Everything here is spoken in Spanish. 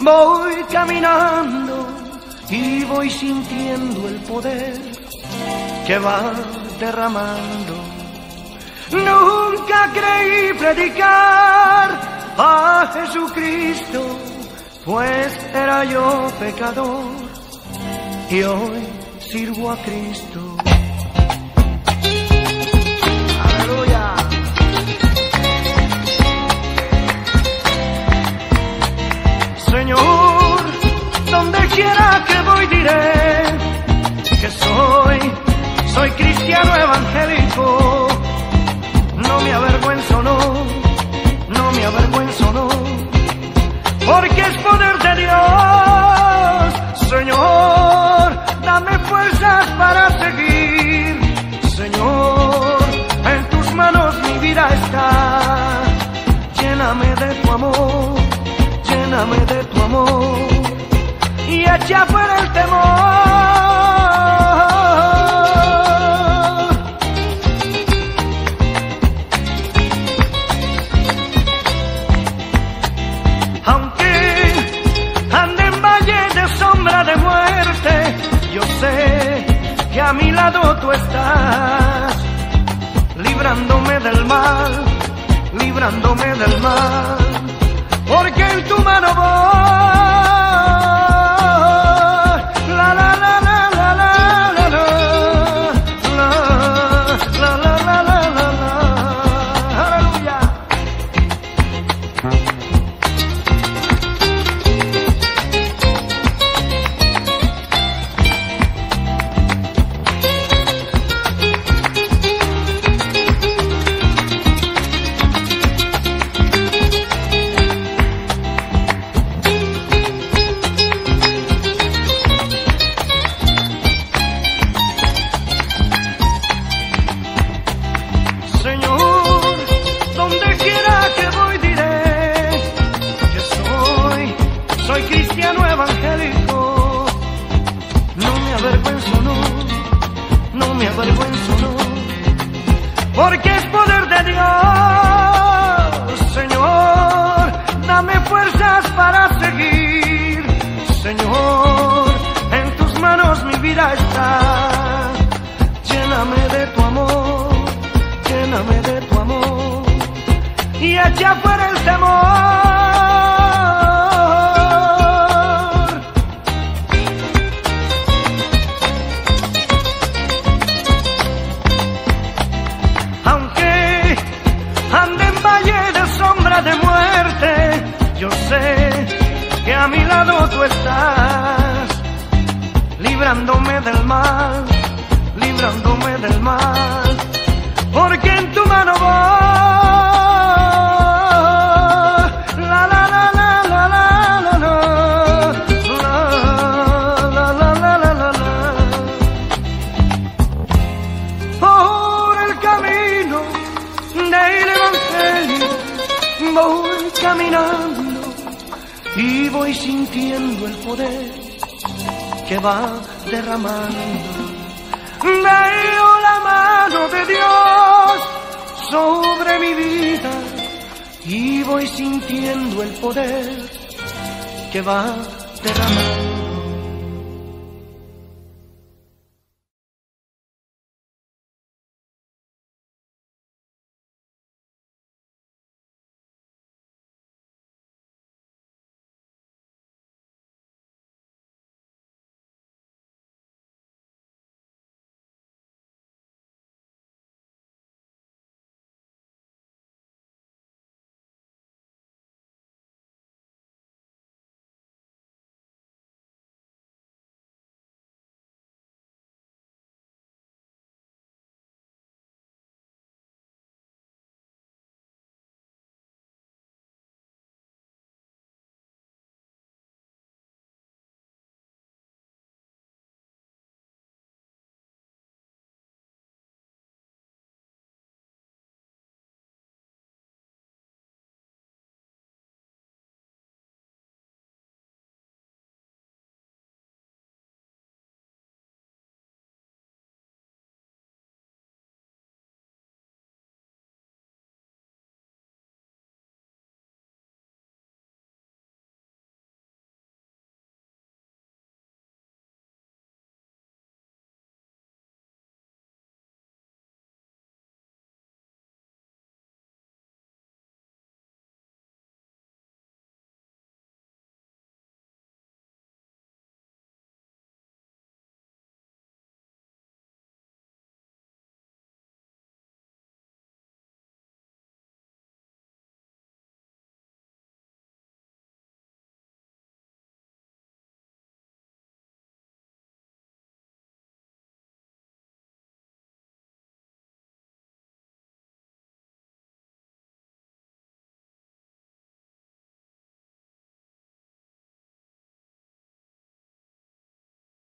voy caminando y voy sintiendo el poder que va derramando. Nunca creí predicar a Jesucristo, pues era yo pecador y hoy sirvo a Cristo. Aleluya. Señor, donde quiera que voy diré que soy cristiano evangélico. No me avergüenzo, no me avergüenzo, no, porque es poder de Dios. Señor, dame fuerzas para seguir. Señor, en tus manos mi vida está. Lléname de tu amor, lléname de tu amor y echa fuera el temor. De muerte, yo sé que a mi lado tú estás, librándome del mal, porque en tu mano voy. La la la la la la la la la la la la. Aleluya. Señor, donde quiera que voy diré que soy cristiano evangélico. No me avergüenzo, no me avergüenzo, no, porque es poder de Dios. Señor, dame fuerzas para seguir. Señor, en tus manos mi vida está. Lléname de tu amor, lléname de tu amor y echa fuera el temor. Aunque ande en valle de sombra de muerte, yo sé que a mi lado tú estás, librándome del mal, porque en tu mano voy. La la la la la la la la la la la la. Por el camino del evangelio voy caminando y voy sintiendo el poder que va derramando. Veo la mano de Dios sobre mi vida y voy sintiendo el poder que va derramando.